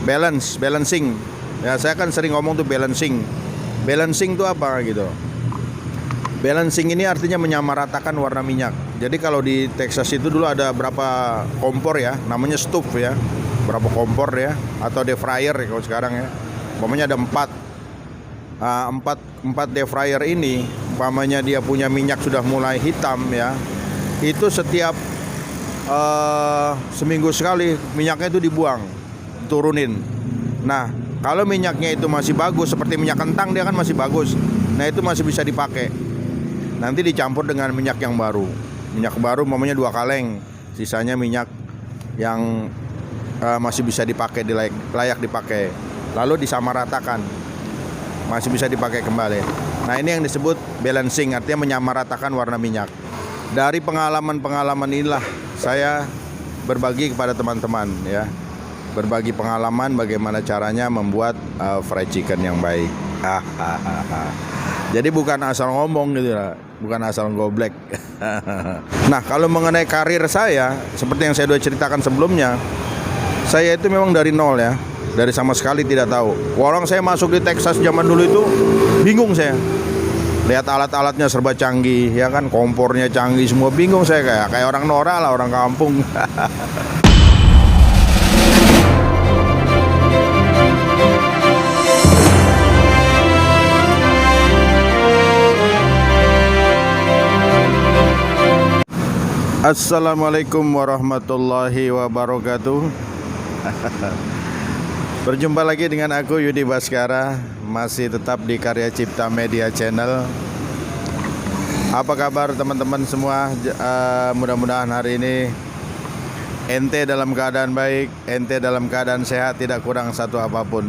balancing. Ya, saya kan sering ngomong tuh balancing. Balancing tuh apa gitu? Balancing ini artinya menyamaratakan warna minyak. Jadi kalau di Texas itu dulu ada berapa kompor ya, namanya stove ya, berapa kompor ya, atau deep fryer ya kalau sekarang ya. Umpamanya ada empat deep fryer ini, umpamanya dia punya minyak sudah mulai hitam ya, itu setiap seminggu sekali minyaknya itu dibuang, turunin. Nah, kalau minyaknya itu masih bagus, seperti minyak kentang dia kan masih bagus, nah itu masih bisa dipakai. Nanti dicampur dengan minyak yang baru. Minyak baru umpamanya 2 kaleng, sisanya minyak yang masih bisa dipakai, layak dipakai. Lalu disamaratakan, masih bisa dipakai kembali. Nah, ini yang disebut balancing, artinya menyamaratakan warna minyak. Dari pengalaman-pengalaman inilah saya berbagi kepada teman-teman ya. Berbagi pengalaman bagaimana caranya membuat fried chicken yang baik. Jadi bukan asal ngomong gitu lah, bukan asal goblek. Nah, kalau mengenai karir saya, seperti yang saya sudah ceritakan sebelumnya, saya itu memang dari nol ya, dari sama sekali tidak tahu. Orang saya masuk di Texas zaman dulu itu bingung saya. Lihat alat-alatnya serba canggih, ya kan, kompornya canggih semua, bingung saya kayak orang norak lah, orang kampung. Assalamualaikum warahmatullahi wabarakatuh. Berjumpa lagi dengan aku Yudi Baskara, masih tetap di Karya Cipta Media Channel. Apa kabar teman-teman semua? Mudah-mudahan hari ini ente dalam keadaan baik, ente dalam keadaan sehat, tidak kurang satu apapun.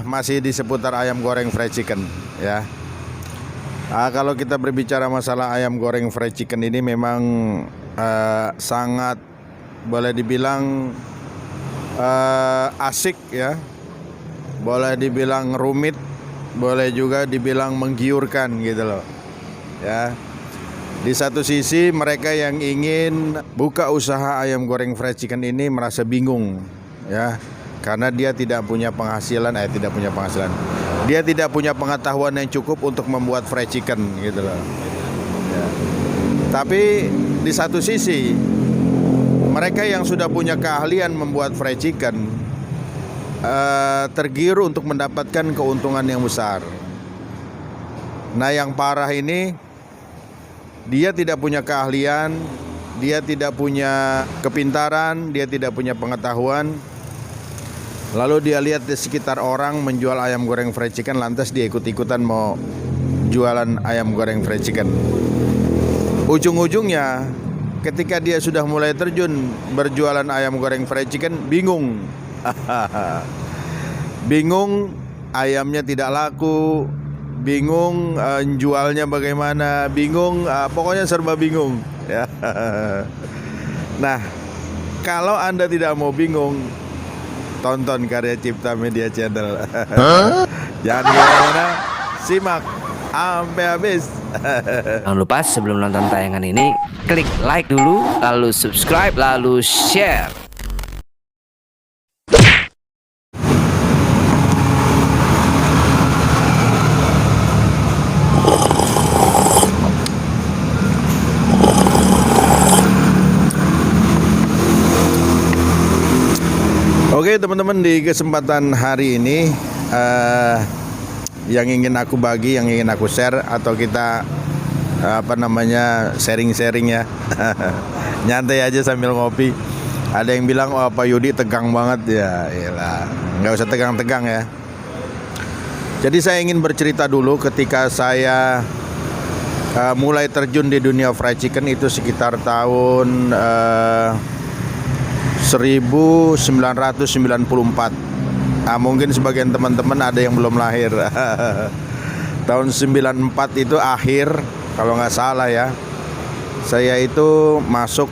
Masih di seputar ayam goreng fried chicken ya. Kalau kita berbicara masalah ayam goreng fried chicken ini memang sangat boleh dibilang asik ya, boleh dibilang rumit, boleh juga dibilang menggiurkan gitu loh ya. Di satu sisi mereka yang ingin buka usaha ayam goreng fried chicken ini merasa bingung ya, karena dia tidak punya penghasilan, dia tidak punya pengetahuan yang cukup untuk membuat fried chicken gitu loh ya. Tapi di satu sisi mereka yang sudah punya keahlian membuat fried chicken tergiur untuk mendapatkan keuntungan yang besar. Nah, yang parah ini dia tidak punya keahlian, dia tidak punya kepintaran, dia tidak punya pengetahuan. Lalu dia lihat di sekitar orang menjual ayam goreng fried chicken, lantas dia ikut-ikutan mau jualan ayam goreng fried chicken. Ujung-ujungnya ketika dia sudah mulai terjun berjualan ayam goreng fried chicken, bingung. Bingung, ayamnya tidak laku, bingung jualnya bagaimana, bingung, pokoknya serba bingung ya. Nah, kalau Anda tidak mau bingung, tonton Karya Cipta Media Channel. Jangan kemana-mana, simak sampai habis. Jangan lupa sebelum nonton tayangan ini, klik like dulu, lalu subscribe, lalu share. Oke teman-teman, di kesempatan hari ini yang ingin aku bagi, yang ingin aku share, atau kita sharing-sharing ya. Nyantai aja sambil ngopi. Ada yang bilang, oh Pak Yudi tegang banget ya. Yalah, nggak usah tegang-tegang ya. Jadi saya ingin bercerita dulu ketika saya mulai terjun di dunia fried chicken itu sekitar tahun 1994. Mungkin sebagian teman-teman ada yang belum lahir. Tahun 94 itu akhir, kalau nggak salah ya, saya itu masuk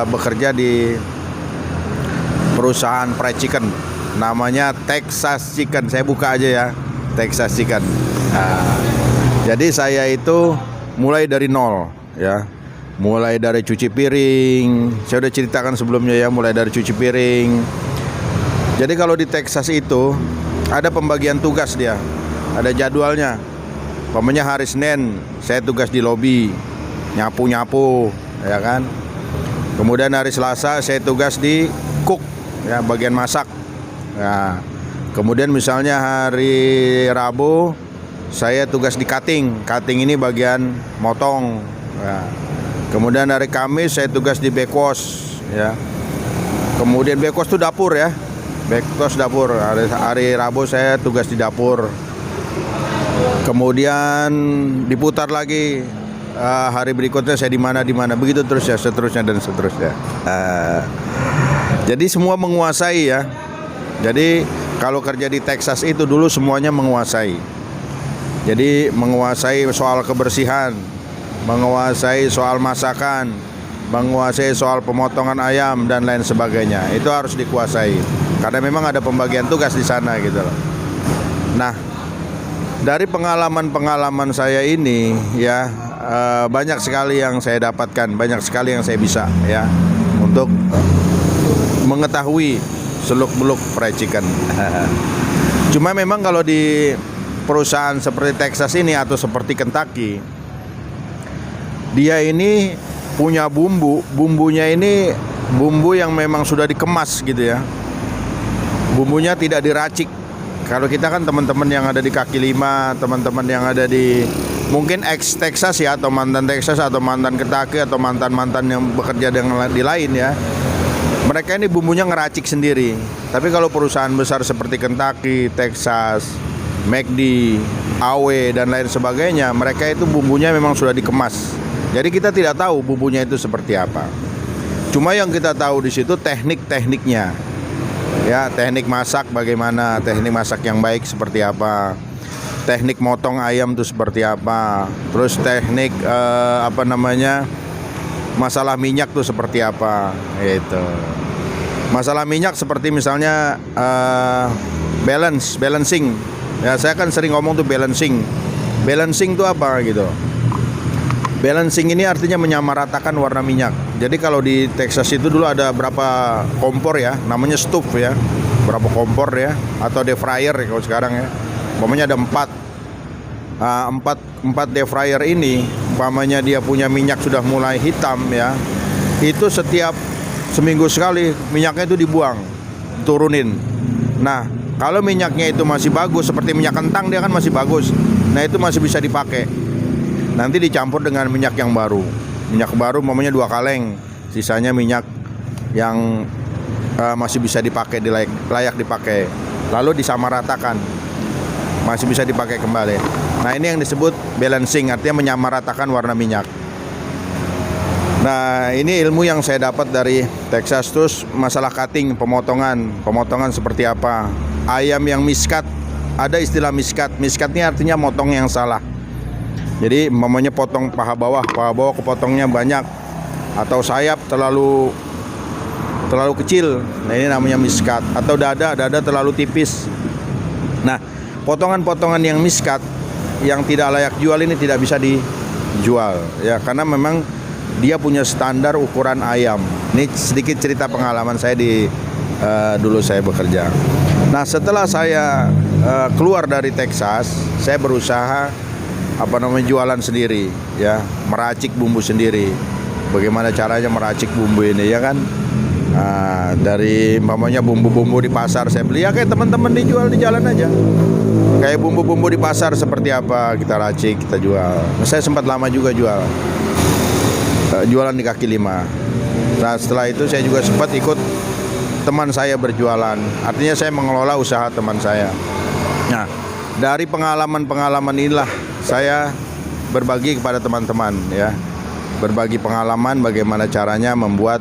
bekerja di perusahaan fried chicken, namanya Texas Chicken. Saya buka aja ya, Texas Chicken. Jadi saya itu mulai dari nol ya. mulai dari cuci piring. Saya udah ceritakan sebelumnya ya, mulai dari cuci piring. Jadi kalau di Texas itu ada pembagian tugas dia, ada jadwalnya. Umpamanya hari Senin saya tugas di lobi, nyapu-nyapu, ya kan. Kemudian hari Selasa saya tugas di cook, ya, bagian masak. Nah, kemudian misalnya hari Rabu saya tugas di cutting. Cutting ini bagian motong. Ya. Kemudian hari Kamis saya tugas di backwash, ya. Kemudian backwash itu dapur ya. Backwash dapur. Hari Rabu saya tugas di dapur. Kemudian diputar lagi. Hari berikutnya saya di mana, begitu terus ya, seterusnya dan seterusnya. Jadi semua menguasai ya. Jadi kalau kerja di Texas itu dulu semuanya menguasai. Jadi menguasai soal kebersihan, menguasai soal masakan, menguasai soal pemotongan ayam dan lain sebagainya. Itu harus dikuasai karena memang ada pembagian tugas di sana gitu loh. Nah, dari pengalaman-pengalaman saya ini ya, banyak sekali yang saya dapatkan, banyak sekali yang saya bisa ya untuk mengetahui seluk-beluk fried chicken. Cuma memang kalau di perusahaan seperti Texas ini atau seperti Kentucky, dia ini punya bumbunya ini bumbu yang memang sudah dikemas gitu ya. Bumbunya tidak diracik. Kalau kita kan teman-teman yang ada di kaki lima, teman-teman yang ada di mungkin ex Texas ya, atau mantan Texas, atau mantan Kentucky, atau mantan-mantan yang bekerja di lain ya, mereka ini bumbunya ngeracik sendiri. Tapi kalau perusahaan besar seperti Kentucky, Texas, McD, AW dan lain sebagainya, mereka itu bumbunya memang sudah dikemas. Jadi kita tidak tahu bumbunya itu seperti apa. Cuma yang kita tahu di situ teknik-tekniknya. Ya, teknik masak bagaimana, teknik masak yang baik seperti apa, teknik motong ayam itu seperti apa, terus teknik masalah minyak tuh seperti apa, gitu. Masalah minyak seperti misalnya balancing. Ya, saya kan sering ngomong tuh balancing. Balancing itu apa gitu? Balancing ini artinya menyamaratakan warna minyak. Jadi kalau di Texas itu dulu ada berapa kompor ya, namanya stove ya, berapa kompor ya, atau deep fryer ya kalau sekarang ya. Umpamanya ada empat deep fryer ini, umpamanya dia punya minyak sudah mulai hitam ya, itu setiap seminggu sekali minyaknya itu dibuang, turunin. Nah, kalau minyaknya itu masih bagus, seperti minyak kentang dia kan masih bagus, nah itu masih bisa dipakai. Nanti dicampur dengan minyak yang baru. Minyak baru umpamanya 2 kaleng, sisanya minyak yang masih bisa dipakai, layak dipakai. Lalu disamaratakan, masih bisa dipakai kembali. Nah, ini yang disebut balancing, artinya menyamaratakan warna minyak. Nah, ini ilmu yang saya dapat dari Texas. Terus masalah cutting, pemotongan seperti apa. Ayam yang miskat, ada istilah miskat. Miskat ini artinya motong yang salah. Jadi umpamanya potong paha bawah kepotongnya banyak, atau sayap terlalu kecil. Nah, ini namanya miskat. Atau dada terlalu tipis. Nah, potongan-potongan yang miskat, yang tidak layak jual ini tidak bisa dijual ya, karena memang dia punya standar ukuran ayam. Ini sedikit cerita pengalaman saya dulu saya bekerja. Nah, setelah saya keluar dari Texas, saya berusaha jualan sendiri ya, meracik bumbu sendiri. Bagaimana caranya meracik bumbu ini ya kan? Nah, dari umpamanya bumbu-bumbu di pasar saya beli ya, kayak teman-teman dijual di jalan aja. Kayak bumbu-bumbu di pasar seperti apa kita racik, kita jual. Saya sempat lama juga jualan di kaki lima. Nah, setelah itu saya juga sempat ikut teman saya berjualan. Artinya saya mengelola usaha teman saya. Nah, dari pengalaman-pengalaman inilah saya berbagi kepada teman-teman ya. Berbagi pengalaman bagaimana caranya membuat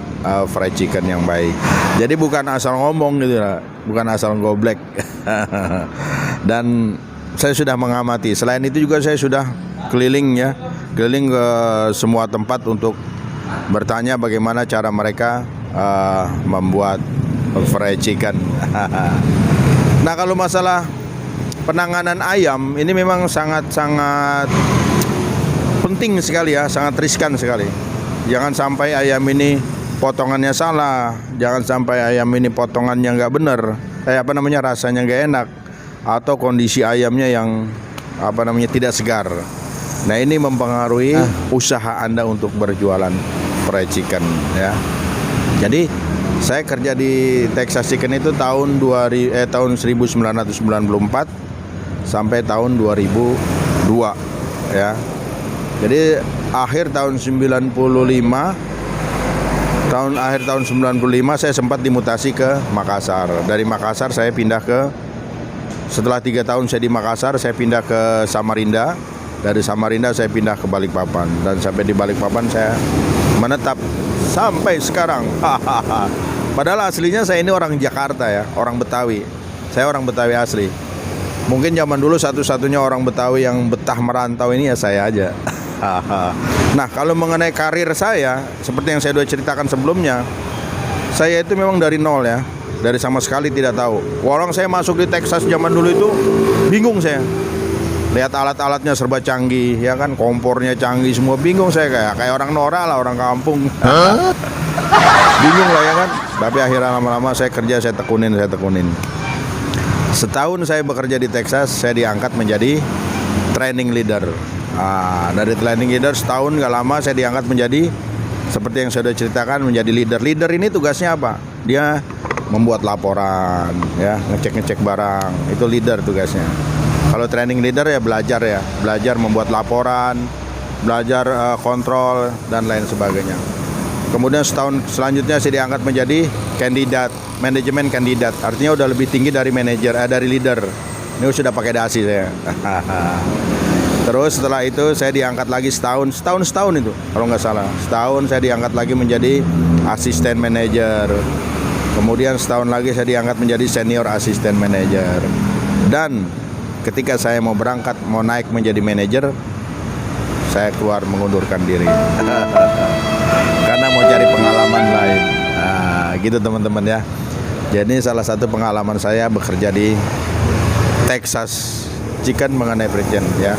fried chicken yang baik. Jadi bukan asal ngomong gitu lah, bukan asal goblek. Dan saya sudah mengamati. Selain itu juga saya sudah keliling ke semua tempat untuk bertanya bagaimana cara mereka membuat fried chicken. Nah, kalau masalah penanganan ayam ini memang sangat penting sekali ya, sangat riskan sekali. Jangan sampai ayam ini potongannya salah, jangan sampai ayam ini potongannya nggak bener, rasanya nggak enak, atau kondisi ayamnya yang tidak segar. Nah, ini mempengaruhi usaha Anda untuk berjualan fried chicken ya. Jadi saya kerja di Texas Chicken itu tahun 1994 sampai tahun 2002 ya. Jadi akhir tahun 95 saya sempat dimutasi ke Makassar. Dari Makassar saya pindah setelah 3 tahun saya di Makassar, saya pindah ke Samarinda. Dari Samarinda saya pindah ke Balikpapan, dan sampai di Balikpapan saya menetap sampai sekarang. Padahal aslinya saya ini orang Jakarta ya, orang Betawi. Saya orang Betawi asli. Mungkin zaman dulu satu-satunya orang Betawi yang betah merantau ini ya saya aja. Nah, kalau mengenai karir saya, seperti yang saya sudah ceritakan sebelumnya, saya itu memang dari nol ya, dari sama sekali tidak tahu. Orang saya masuk di Texas zaman dulu itu bingung saya. Lihat alat-alatnya serba canggih, ya kan, kompornya canggih semua, bingung saya kayak orang Nora lah, orang kampung. Bingung lah ya kan. Tapi akhirnya lama-lama saya kerja, saya tekunin. Setahun saya bekerja di Texas, saya diangkat menjadi training leader. Dari training leader setahun gak lama saya diangkat menjadi, seperti yang saya sudah ceritakan, menjadi leader. Leader ini tugasnya apa? Dia membuat laporan, ya, ngecek barang. Itu leader tugasnya. Kalau training leader ya belajar membuat laporan, belajar kontrol dan lain sebagainya. Kemudian setahun selanjutnya saya diangkat menjadi manajemen kandidat. Artinya udah lebih tinggi dari dari leader. Ini sudah pakai dasi saya. Terus setelah itu saya diangkat lagi setahun itu kalau nggak salah. Setahun saya diangkat lagi menjadi asisten manajer. Kemudian setahun lagi saya diangkat menjadi senior asisten manajer. Dan ketika saya mau berangkat, mau naik menjadi manajer, saya keluar mengundurkan diri. Karena mau cari pengalaman lain. Gitu teman-teman ya. Jadi salah satu pengalaman saya bekerja di Texas Chicken mengenai fried chicken ya.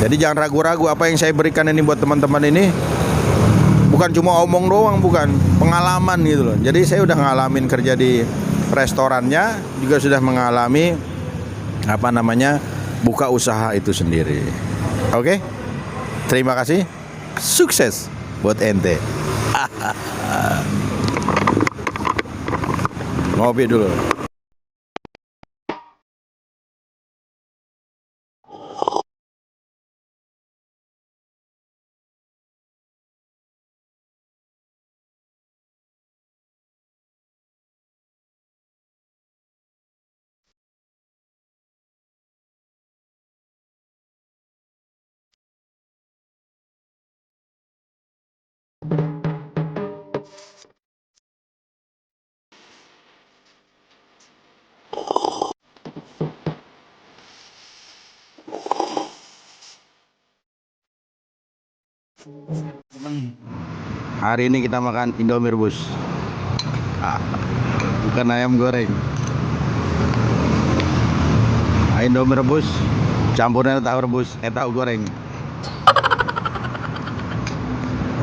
Jadi jangan ragu-ragu, apa yang saya berikan ini buat teman-teman ini bukan cuma omong doang, bukan, pengalaman gitu loh. Jadi saya udah ngalamin kerja di restorannya, juga sudah mengalami buka usaha itu sendiri. Oke? Terima kasih. Sukses buat ente. Ngopi dulu. Hari ini kita makan Indomie rebus. Bukan ayam goreng. Indomie rebus campurnya tahu rebus, tahu goreng.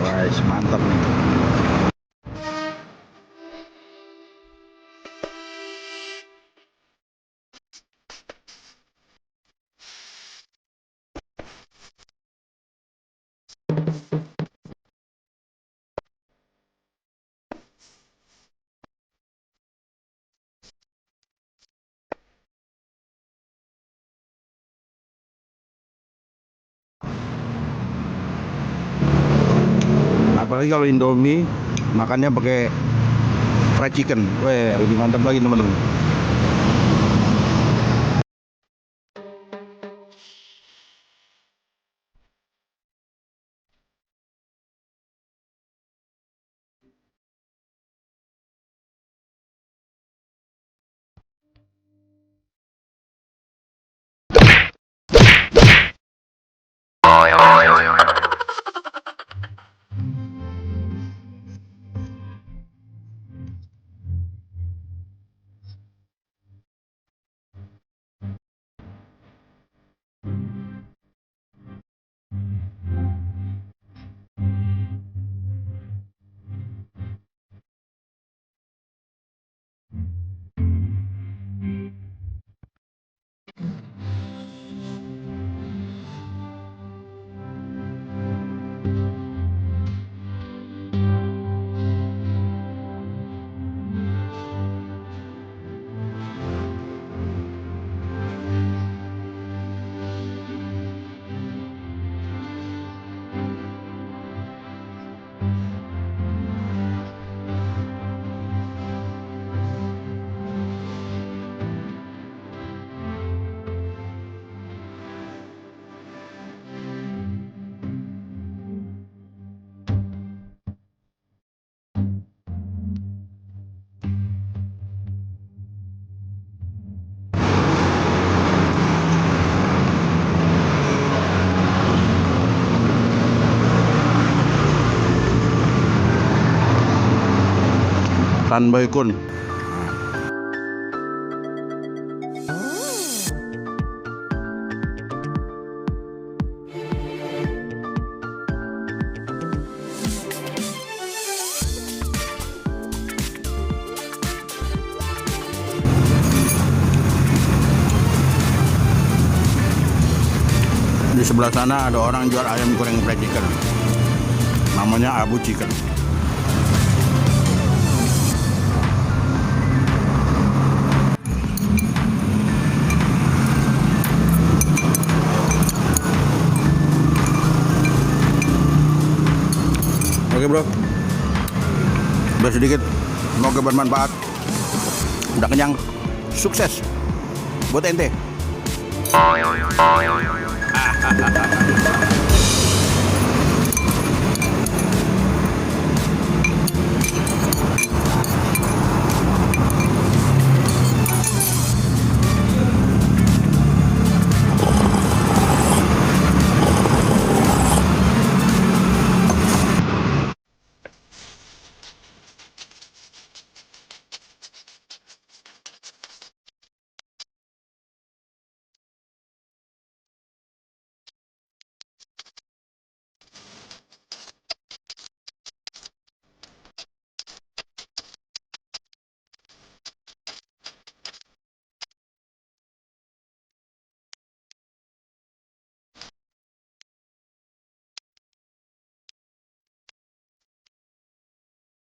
Wah, mantap nih. Apalagi kalau Indomie makannya pakai fried chicken, weh, lebih mantap lagi teman-teman. Tanboy Kun. Di sebelah sana ada orang jual ayam goreng fried chicken. Namanya Abu Chicken. Oke bro, udah sedikit, semoga bermanfaat. Udah kenyang, sukses buat ente.